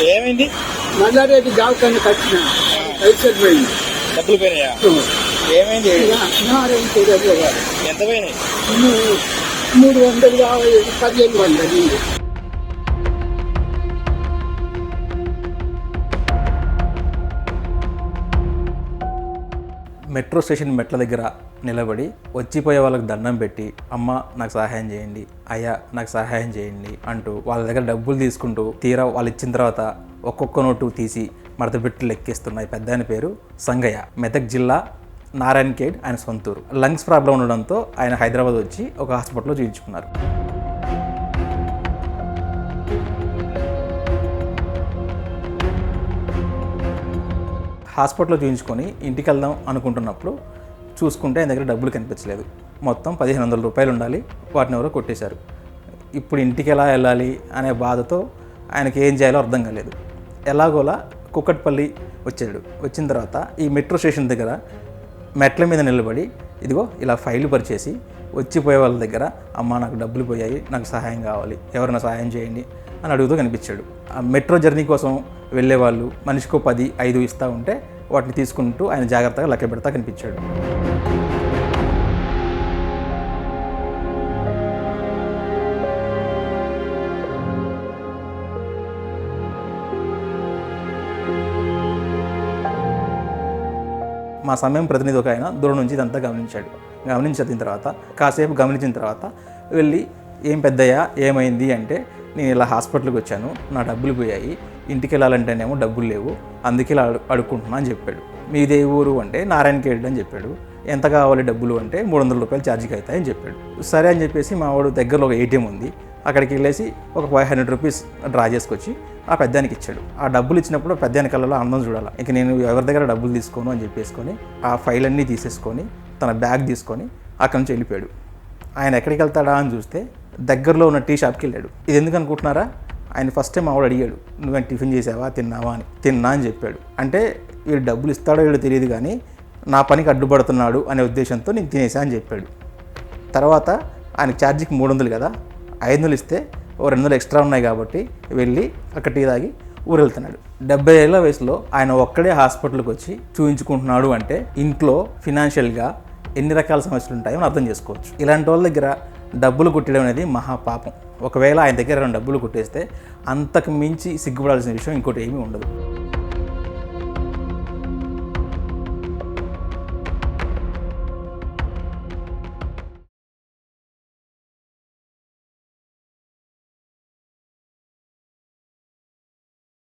ఏమైంది? నల్లారెడ్డి దావకాన్ని కట్టిన పైసలు పోయింది. డబ్బులు పోయినాయా? ఏమైంది? ఎంత పోయినాయి? 350 మెట్రో స్టేషన్ మెట్ల దగ్గర నిలబడి వచ్చిపోయే వాళ్ళకి దండం పెట్టి, అమ్మ నాకు సహాయం చేయండి, అయ్యా నాకు సహాయం చేయండి అంటూ వాళ్ళ దగ్గర డబ్బులు తీసుకుంటూ తీరా వాళ్ళు ఇచ్చిన తర్వాత ఒక్కొక్క నోటు తీసి మడతపెట్టి లెక్కిస్తున్నాయి. పెద్ద ఆయన పేరు సంగయ్య. మెదక్ జిల్లా నారాయణఖేడ్ ఆయన సొంతూరు. లంగ్స్ ప్రాబ్లం ఉండడంతో ఆయన హైదరాబాద్ వచ్చి ఒక హాస్పిటల్లో చూపించుకున్నారు. హాస్పిటల్లో చూపించుకొని ఇంటికి వెళ్దాం అనుకుంటున్నప్పుడు చూసుకుంటే ఆయన దగ్గర డబ్బులు కనిపించలేదు. మొత్తం 1500 రూపాయలు ఉండాలి, వాటిని ఎవరో కొట్టేశారు. ఇప్పుడు ఇంటికి ఎలా వెళ్ళాలి అనే బాధతో ఆయనకి ఏం చేయాలో అర్థం కాలేదు. ఎలాగోలా కుక్కట్పల్లి వచ్చాడు. వచ్చిన తర్వాత ఈ మెట్రో స్టేషన్ దగ్గర మెట్ల మీద నిలబడి ఇదిగో ఇలా ఫైలు పరిచేసి వచ్చిపోయే వాళ్ళ దగ్గర, అమ్మ నాకు డబ్బులు పోయాయి, నాకు సహాయం కావాలి, ఎవరైనా సహాయం చేయండి అని అడుగుతూ కనిపించాడు. ఆ మెట్రో జర్నీ కోసం వెళ్ళేవాళ్ళు మనిషికో 10, 5 ఇస్తూ ఉంటే వాటిని తీసుకుంటూ ఆయన జాగ్రత్తగా లెక్క పెడతా కనిపించాడు. మా సమయం ప్రతినిధి ఒక ఆయన దూరం నుంచి ఇదంతా గమనించాడు. గమనించిన తర్వాత కాసేపు గమనించిన తర్వాత వెళ్ళి, ఏం పెద్దయ్యా ఏమైంది అంటే, నేను ఇలా హాస్పిటల్కి వచ్చాను, నా డబ్బులు పోయాయి, ఇంటికి వెళ్ళాలంటేనేమో డబ్బులు లేవు, అందుకే ఇలా అడుక్కుంటున్నా అని చెప్పాడు. మీదే ఊరు అంటే నారాయణఖేడ్ అని చెప్పాడు. ఎంత కావాలి డబ్బులు అంటే 300 రూపాయలు ఛార్జీకి అవుతాయని చెప్పాడు. సరే అని చెప్పేసి మా వాడు దగ్గరలో ఒక ఏటీఎం ఉంది, అక్కడికి వెళ్ళేసి ఒక 500 రూపీస్ డ్రా చేసుకొచ్చి ఆ పెద్దానికి ఇచ్చాడు. ఆ డబ్బులు ఇచ్చినప్పుడు పెద్దాని కళ్ళలో ఆనందం చూడాలి. ఇక నేను ఎవరి దగ్గర డబ్బులు తీసుకోను అని చెప్పేసుకొని ఆ ఫైల్ అన్నీ తీసేసుకొని తన బ్యాగ్ తీసుకొని అక్కడి నుంచి వెళ్ళిపోయాడు. ఆయన ఎక్కడికి వెళ్తాడా అని చూస్తే దగ్గరలో ఉన్న టీ షాప్కి వెళ్ళాడు. ఇది ఎందుకు అనుకుంటున్నారా? ఆయన ఫస్ట్ టైం మావాడు అడిగాడు, నువ్వేం టిఫిన్ చేసావా, తిన్నావా అని. తిన్నా అని చెప్పాడు. అంటే వీడు డబ్బులు ఇస్తాడో వీడు తెలియదు కానీ నా పనికి అడ్డుపడుతున్నాడు అనే ఉద్దేశంతో నేను తినేసా అని చెప్పాడు. తర్వాత ఆయనకు ఛార్జీకి 300 కదా, 500 ఇస్తే ఓ 200 ఎక్స్ట్రా ఉన్నాయి కాబట్టి వెళ్ళి అక్కడ టీ తాగి ఊరు వెళ్తున్నాడు. 70 ఏళ్ల వయసులో ఆయన ఒక్కడే హాస్పిటల్కి వచ్చి చూయించుకుంటున్నాడు అంటే ఇంట్లో ఫినాన్షియల్గా ఎన్ని రకాల సమస్యలు ఉంటాయో అర్థం చేసుకోవచ్చు. ఇలాంటి వాళ్ళ దగ్గర డబ్బులు కొట్టడం అనేది మహాపాపం. ఒకవేళ ఆయన దగ్గర డబ్బులు కొట్టేస్తే అంతకు మించి సిగ్గుపడాల్సిన విషయం ఇంకోటి ఏమీ ఉండదు.